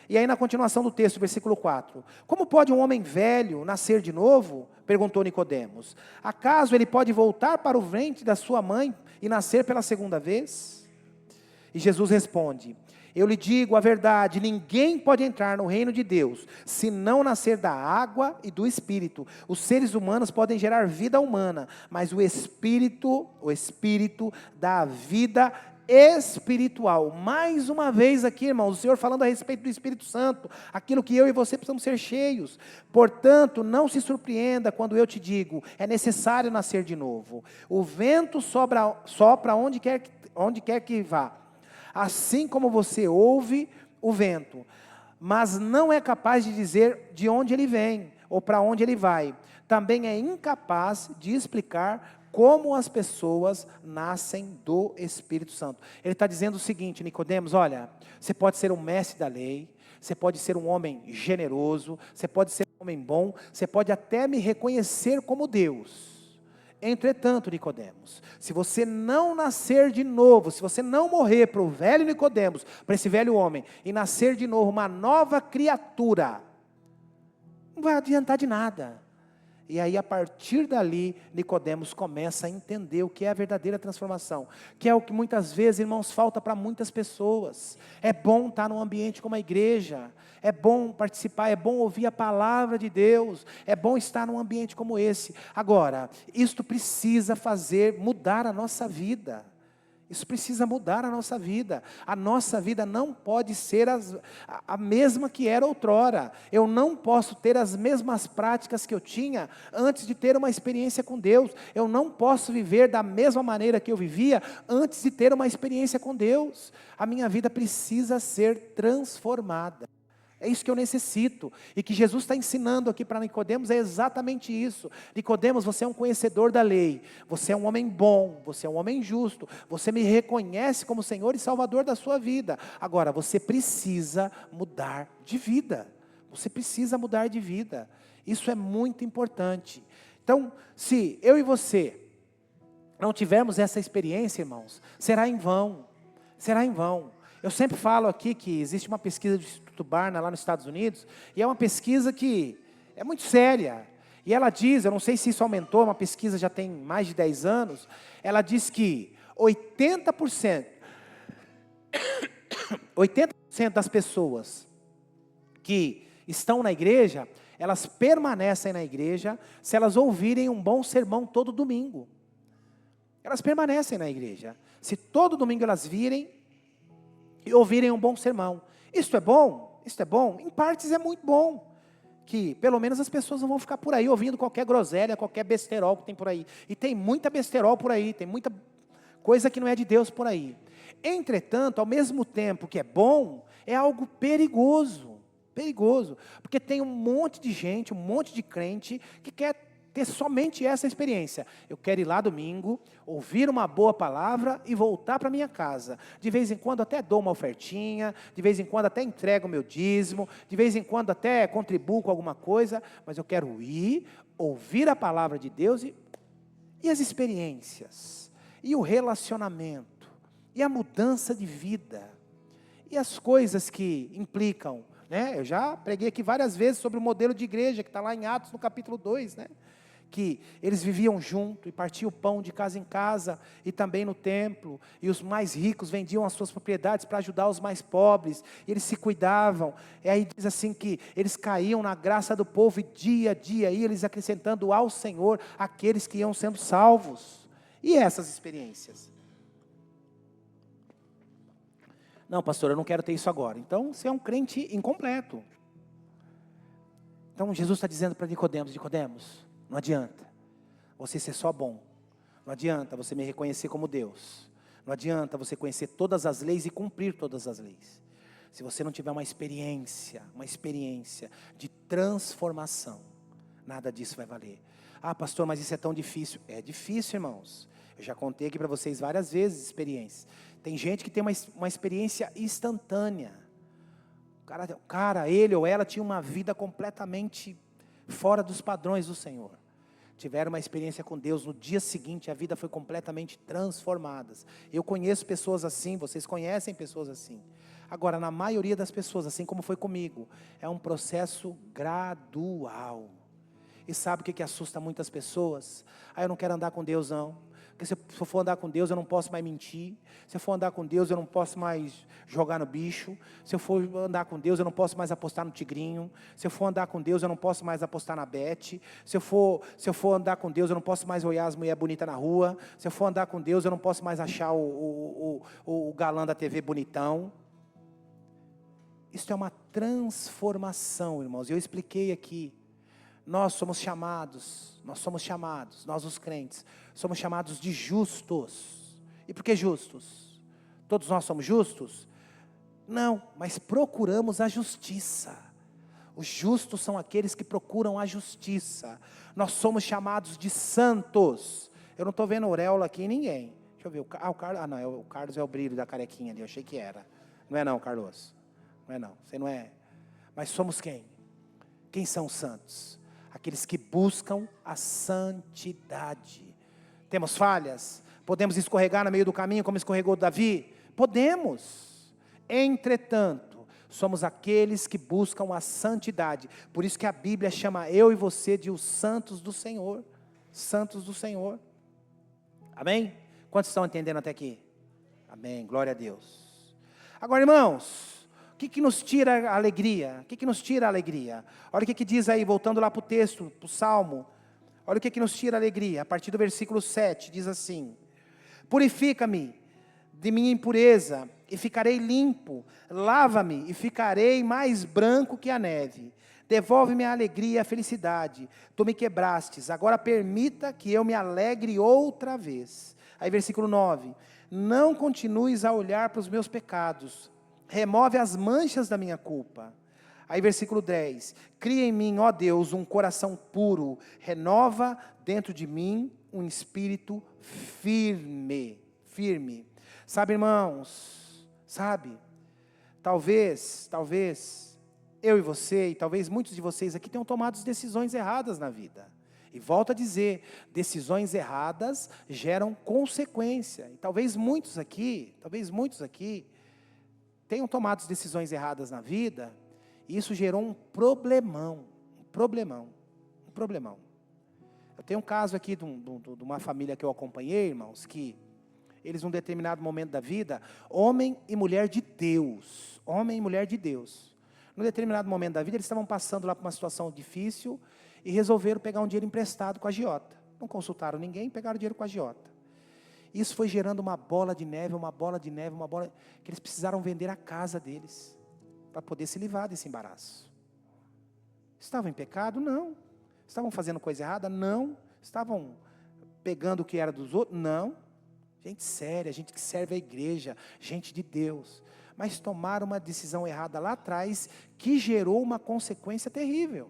E aí na continuação do texto, versículo 4. Como pode um homem velho nascer de novo? Perguntou Nicodemos. Acaso ele pode voltar para o ventre da sua mãe e nascer pela segunda vez? E Jesus responde, eu lhe digo a verdade, ninguém pode entrar no reino de Deus, se não nascer da água e do Espírito. Os seres humanos podem gerar vida humana, mas o Espírito dá vida espiritual. Mais uma vez aqui, irmãos, o Senhor falando a respeito do Espírito Santo, aquilo que eu e você precisamos ser cheios. Portanto, não se surpreenda quando eu te digo, é necessário nascer de novo. O vento sopra onde quer que vá, assim como você ouve o vento, mas não é capaz de dizer de onde ele vem, ou para onde ele vai. Também é incapaz de explicar como as pessoas nascem do Espírito Santo. Ele está dizendo o seguinte, Nicodemos, olha, você pode ser um mestre da lei, você pode ser um homem generoso, você pode ser um homem bom, você pode até me reconhecer como Deus. Entretanto, Nicodemos, se você não nascer de novo, se você não morrer para o velho Nicodemos, para esse velho homem, e nascer de novo uma nova criatura, não vai adiantar de nada. E aí a partir dali, Nicodemos começa a entender o que é a verdadeira transformação, que é o que muitas vezes, irmãos, falta para muitas pessoas. É bom estar num ambiente como a igreja, é bom participar, é bom ouvir a palavra de Deus, é bom estar num ambiente como esse. Agora, isto precisa mudar a nossa vida. Isso precisa mudar a nossa vida. A nossa vida não pode ser a mesma que era outrora. Eu não posso ter as mesmas práticas que eu tinha antes de ter uma experiência com Deus. Eu não posso viver da mesma maneira que eu vivia antes de ter uma experiência com Deus. A minha vida precisa ser transformada. É isso que eu necessito, e que Jesus está ensinando aqui para Nicodemos é exatamente isso. Nicodemos, você é um conhecedor da lei, você é um homem bom, você é um homem justo, você me reconhece como Senhor e Salvador da sua vida. Agora, você precisa mudar de vida, você precisa mudar de vida, isso é muito importante. Então, se eu e você não tivermos essa experiência, irmãos, será em vão, será em vão. Eu sempre falo aqui que existe uma pesquisa do Instituto Barna lá nos Estados Unidos, e é uma pesquisa que é muito séria, e ela diz, eu não sei se isso aumentou, uma pesquisa já tem mais de 10 anos, ela diz que 80% das pessoas que estão na igreja, elas permanecem na igreja, se elas ouvirem um bom sermão todo domingo. Elas permanecem na igreja, se todo domingo elas virem, e ouvirem um bom sermão. Isto é bom? Isto é bom? Em partes é muito bom. Que pelo menos as pessoas não vão ficar por aí ouvindo qualquer groselha, qualquer besterol que tem por aí. E tem muita besterol por aí, tem muita coisa que não é de Deus por aí. Entretanto, ao mesmo tempo que é bom, é algo perigoso. Perigoso. Porque tem um monte de gente, um monte de crente que quer ter somente essa experiência. Eu quero ir lá domingo, ouvir uma boa palavra e voltar para minha casa. De vez em quando até dou uma ofertinha, de vez em quando até entrego o meu dízimo, de vez em quando até contribuo com alguma coisa, mas eu quero ir, ouvir a palavra de Deus e as experiências, e o relacionamento, e a mudança de vida, e as coisas que implicam, né? Eu já preguei aqui várias vezes sobre o modelo de igreja, que está lá em Atos no capítulo 2, né? Que eles viviam junto e partiam o pão de casa em casa e também no templo, e os mais ricos vendiam as suas propriedades para ajudar os mais pobres, e eles se cuidavam. E aí diz assim que eles caíam na graça do povo, e dia a dia ia eles acrescentando ao Senhor aqueles que iam sendo salvos. E essas experiências? Não, pastor, eu não quero ter isso agora. Então você é um crente incompleto. Então Jesus está dizendo para Nicodemos, Nicodemos, não adianta você ser só bom, não adianta você me reconhecer como Deus, não adianta você conhecer todas as leis e cumprir todas as leis, se você não tiver uma experiência de transformação, nada disso vai valer. Ah pastor, mas isso é tão difícil. É difícil, irmãos. Eu já contei aqui para vocês várias vezes experiências. Tem gente que tem uma experiência instantânea. O cara, ele ou ela tinha uma vida completamente fora dos padrões do Senhor. Tiveram uma experiência com Deus, no dia seguinte a vida foi completamente transformada. Eu conheço pessoas assim, vocês conhecem pessoas assim. Agora, na maioria das pessoas, assim como foi comigo, é um processo gradual. E sabe o que assusta muitas pessoas? Eu não quero andar com Deus não. Porque se eu for andar com Deus eu não posso mais mentir. Se eu for andar com Deus eu não posso mais jogar no bicho. Se eu for andar com Deus eu não posso mais apostar no tigrinho. Se eu for andar com Deus eu não posso mais apostar na Bete. Se eu for andar com Deus eu não posso mais olhar as mulheres bonitas na rua. Se eu for andar com Deus eu não posso mais achar o galã da TV bonitão. Isso é uma transformação, irmãos. Eu expliquei aqui. Nós somos chamados, nós os crentes, somos chamados de justos. E por que justos? Todos nós somos justos? Não, mas procuramos a justiça. Os justos são aqueles que procuram a justiça. Nós somos chamados de santos. Eu não estou vendo auréola aqui em ninguém. Deixa eu ver, o Carlos é o brilho da carequinha ali, eu achei que era. Não é não, Carlos? Não é não, você não é. Mas somos quem? Quem são os santos? Aqueles que buscam a santidade. Temos falhas? Podemos escorregar no meio do caminho como escorregou Davi? Podemos. Entretanto, somos aqueles que buscam a santidade. Por isso que a Bíblia chama eu e você de os santos do Senhor. Santos do Senhor. Amém? Quantos estão entendendo até aqui? Amém, glória a Deus. Agora, irmãos, o que nos tira a alegria? O que nos tira a alegria? Olha o que diz aí, voltando lá para o texto, para o Salmo. Olha o que nos tira a alegria. A partir do versículo 7, diz assim: purifica-me de minha impureza, e ficarei limpo. Lava-me, e ficarei mais branco que a neve. Devolve-me a alegria e a felicidade. Tu me quebrastes, agora permita que eu me alegre outra vez. Aí versículo 9. Não continues a olhar para os meus pecados. Remove as manchas da minha culpa. Aí versículo 10. Cria em mim, ó Deus, um coração puro. Renova dentro de mim um espírito firme. Firme. Sabe, irmãos, sabe? Talvez, eu e você, e talvez muitos de vocês aqui tenham tomado decisões erradas na vida. E volto a dizer, decisões erradas geram consequência. E talvez muitos aqui tenham tomado decisões erradas na vida, e isso gerou um problemão. Eu tenho um caso aqui de uma família que eu acompanhei, irmãos, que eles num determinado momento da vida, homem e mulher de Deus, num determinado momento da vida, eles estavam passando lá por uma situação difícil, e resolveram pegar um dinheiro emprestado com a agiota. Não consultaram ninguém, pegaram o dinheiro com a agiota. Isso foi gerando uma bola de neve, que eles precisaram vender a casa deles, para poder se livrar desse embaraço. Estavam em pecado? Não. Estavam fazendo coisa errada? Não. Estavam pegando o que era dos outros? Não. Gente séria, gente que serve a igreja, gente de Deus. Mas tomaram uma decisão errada lá atrás, que gerou uma consequência terrível.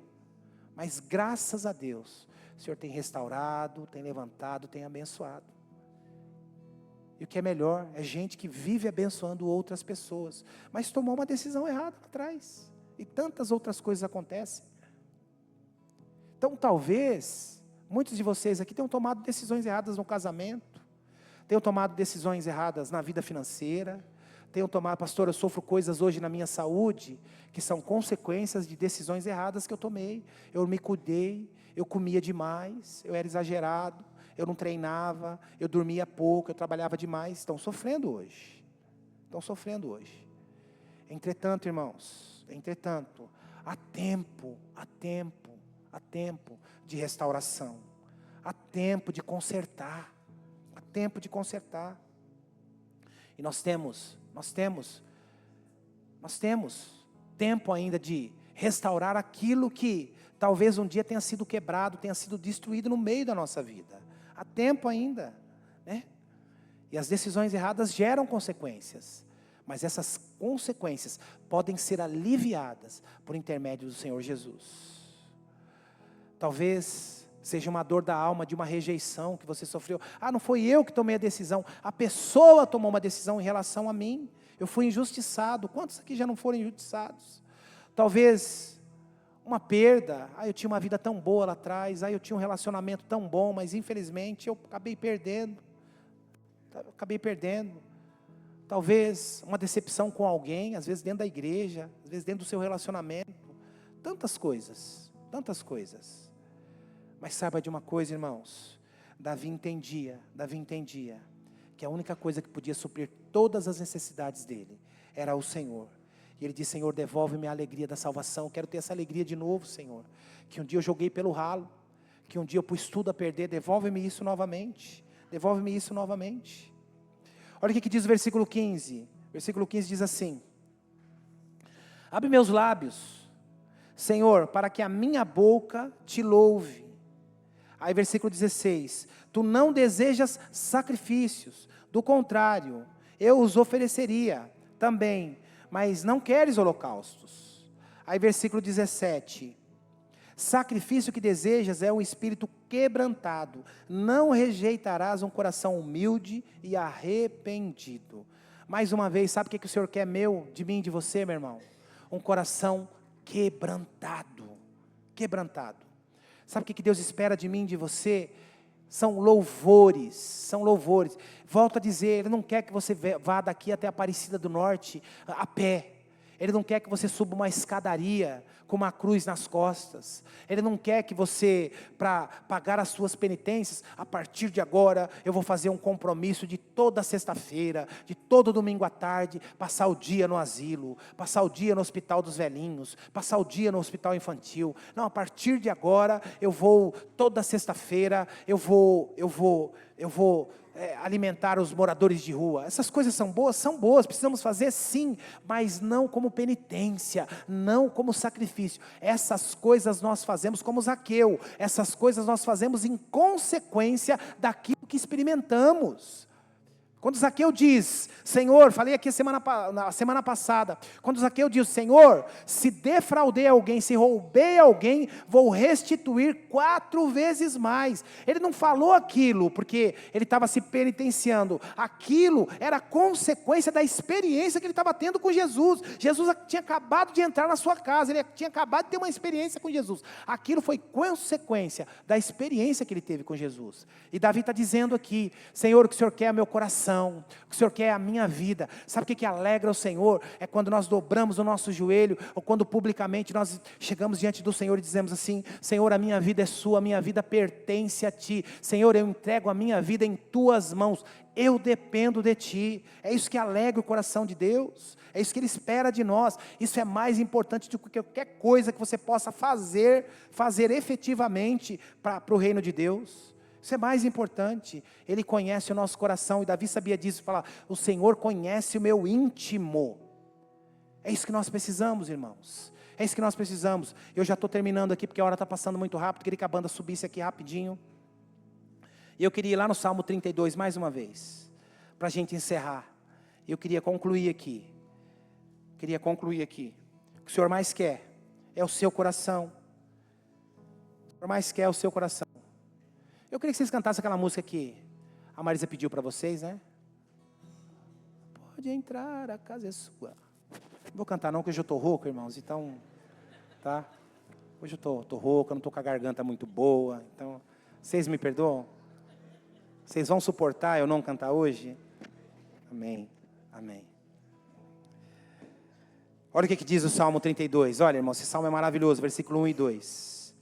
Mas graças a Deus, o Senhor tem restaurado, tem levantado, tem abençoado. E o que é melhor, é gente que vive abençoando outras pessoas, mas tomou uma decisão errada lá atrás. E tantas outras coisas acontecem. Então talvez, muitos de vocês aqui tenham tomado decisões erradas no casamento, tenham tomado decisões erradas na vida financeira, tenham tomado, pastor, eu sofro coisas hoje na minha saúde, que são consequências de decisões erradas que eu tomei. Eu me cuidei, eu comia demais, eu era exagerado, eu não treinava, eu dormia pouco, eu trabalhava demais. Estão sofrendo hoje. Entretanto, irmãos, há tempo de restauração, há tempo de consertar, E nós temos tempo ainda de restaurar aquilo que talvez um dia tenha sido quebrado, tenha sido destruído no meio da nossa vida. Há tempo ainda, né? E as decisões erradas geram consequências, mas essas consequências podem ser aliviadas por intermédio do Senhor Jesus. Talvez seja uma dor da alma, de uma rejeição que você sofreu. Ah, não foi eu que tomei a decisão, a pessoa tomou uma decisão em relação a mim. Eu fui injustiçado. Quantos aqui já não foram injustiçados? Talvez uma perda. Ah, eu tinha uma vida tão boa lá atrás. Ah, eu tinha um relacionamento tão bom, mas infelizmente eu acabei perdendo. Talvez uma decepção com alguém, às vezes dentro da igreja, às vezes dentro do seu relacionamento. Tantas coisas. Mas saiba de uma coisa, irmãos. Davi entendia que a única coisa que podia suprir todas as necessidades dele era o Senhor. E ele disse: Senhor, devolve-me a alegria da salvação. Quero ter essa alegria de novo, Senhor. Que um dia eu joguei pelo ralo, que um dia eu pus tudo a perder. Devolve-me isso novamente. Olha o que diz o versículo 15. Versículo 15 diz assim: abre meus lábios, Senhor, para que a minha boca te louve. Aí versículo 16: tu não desejas sacrifícios, do contrário, eu os ofereceria também, mas não queres holocaustos. Aí versículo 17: sacrifício que desejas é um espírito quebrantado, não rejeitarás um coração humilde e arrependido. Mais uma vez, sabe o que o Senhor quer de mim, de você, meu irmão? Um coração quebrantado. Sabe o que Deus espera de mim, de você? São louvores. Volto a dizer, Ele não quer que você vá daqui até a Aparecida do Norte a pé. Ele não quer que você suba uma escadaria com uma cruz nas costas. Ele não quer que você, para pagar as suas penitências, a partir de agora, eu vou fazer um compromisso de toda sexta-feira, de todo domingo à tarde, passar o dia no asilo, passar o dia no hospital dos velhinhos, passar o dia no hospital infantil. Não, a partir de agora, eu vou, toda sexta-feira, eu vou alimentar os moradores de rua. Essas coisas são boas, precisamos fazer sim, mas não como penitência, não como sacrifício. Essas coisas nós fazemos como Zaqueu, essas coisas nós fazemos em consequência daquilo que experimentamos. Quando Zaqueu diz, Senhor, falei aqui na semana passada, quando Zaqueu diz, Senhor, se defraudei alguém, se roubei alguém, vou restituir 4 vezes mais. Ele não falou aquilo porque ele estava se penitenciando, aquilo era consequência da experiência que ele estava tendo com Jesus. Jesus tinha acabado de entrar na sua casa, ele tinha acabado de ter uma experiência com Jesus. Aquilo foi consequência da experiência que ele teve com Jesus. E Davi está dizendo aqui, Senhor, o que o Senhor quer é meu coração, o que o Senhor quer é a minha vida. Sabe o que alegra o Senhor? É quando nós dobramos o nosso joelho, ou quando publicamente nós chegamos diante do Senhor e dizemos assim, Senhor, a minha vida é sua, a minha vida pertence a Ti. Senhor, eu entrego a minha vida em Tuas mãos, eu dependo de Ti. É isso que alegra o coração de Deus, é isso que Ele espera de nós. Isso é mais importante do que qualquer coisa que você possa fazer efetivamente para o reino de Deus. Isso é mais importante. Ele conhece o nosso coração, e Davi sabia disso, fala, o Senhor conhece o meu íntimo. É isso que nós precisamos, irmãos, é isso que nós precisamos. Eu já estou terminando aqui, porque a hora está passando muito rápido, queria que a banda subisse aqui rapidinho, e eu queria ir lá no Salmo 32, mais uma vez, para a gente encerrar, eu queria concluir aqui, o que o Senhor mais quer, é o seu coração, o Senhor mais quer é o seu coração. Eu queria que vocês cantassem aquela música que a Marisa pediu para vocês, né? Pode entrar, a casa é sua. Não vou cantar não, porque hoje eu estou rouco, irmãos, então, tá? Hoje eu estou rouco, eu não estou com a garganta muito boa, então, vocês me perdoam? Vocês vão suportar eu não cantar hoje? Amém, amém. Olha o que diz o Salmo 32, olha, irmãos, esse Salmo é maravilhoso, versículo 1 e 2.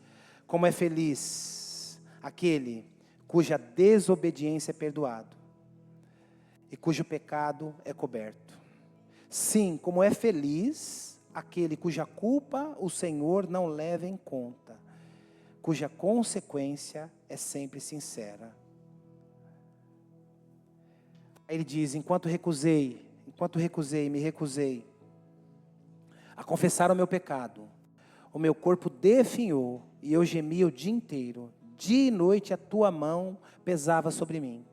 Como é feliz aquele cuja desobediência é perdoado e cujo pecado é coberto. Sim, como é feliz aquele cuja culpa o Senhor não leva em conta, cuja consequência é sempre sincera. Aí ele diz, enquanto me recusei a confessar o meu pecado, o meu corpo definhou e eu gemia o dia inteiro. Dia e noite a tua mão pesava sobre mim,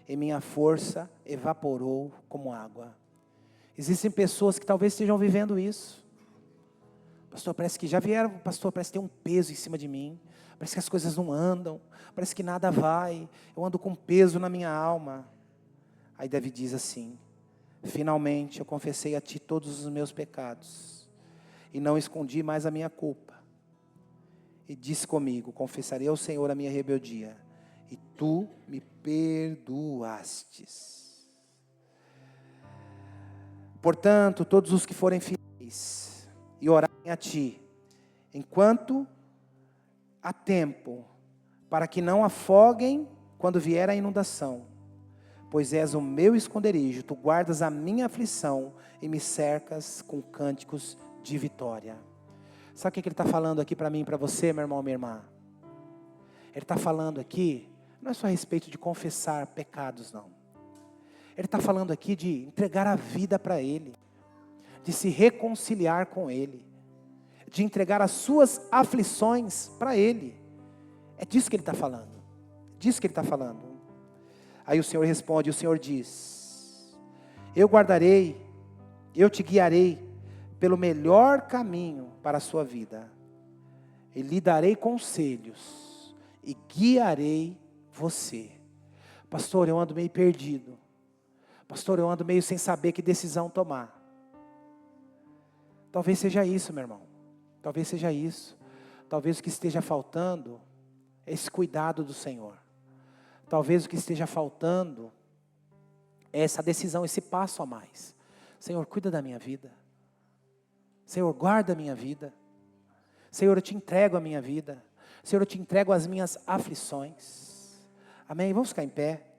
e minha força evaporou como água. Existem pessoas que talvez estejam vivendo isso. Pastor, parece que já vieram, pastor, parece que tem um peso em cima de mim. Parece que as coisas não andam, parece que nada vai, eu ando com peso na minha alma. Aí Davi diz assim: finalmente eu confessei a ti todos os meus pecados, e não escondi mais a minha culpa. E disse comigo: confessarei ao Senhor a minha rebeldia, e tu me perdoastes. Portanto, todos os que forem fiéis e orarem a ti, enquanto há tempo, para que não afoguem quando vier a inundação, pois és o meu esconderijo, tu guardas a minha aflição e me cercas com cânticos de vitória. Sabe o que ele está falando aqui para mim e para você, meu irmão, minha irmã? Ele está falando aqui, não é só a respeito de confessar pecados, não. Ele está falando aqui de entregar a vida para Ele, de se reconciliar com Ele, de entregar as suas aflições para Ele. É disso que ele está falando. Disso que ele está falando. Aí o Senhor responde, o Senhor diz: eu guardarei, eu te guiarei pelo melhor caminho para a sua vida. E lhe darei conselhos e guiarei você. Pastor, eu ando meio perdido. Pastor, eu ando meio sem saber que decisão tomar. Talvez seja isso, meu irmão. Talvez seja isso. Talvez o que esteja faltando é esse cuidado do Senhor. Talvez o que esteja faltando é essa decisão, esse passo a mais. Senhor, cuida da minha vida. Senhor, guarda a minha vida. Senhor, eu te entrego a minha vida. Senhor, eu te entrego as minhas aflições. Amém? Vamos ficar em pé.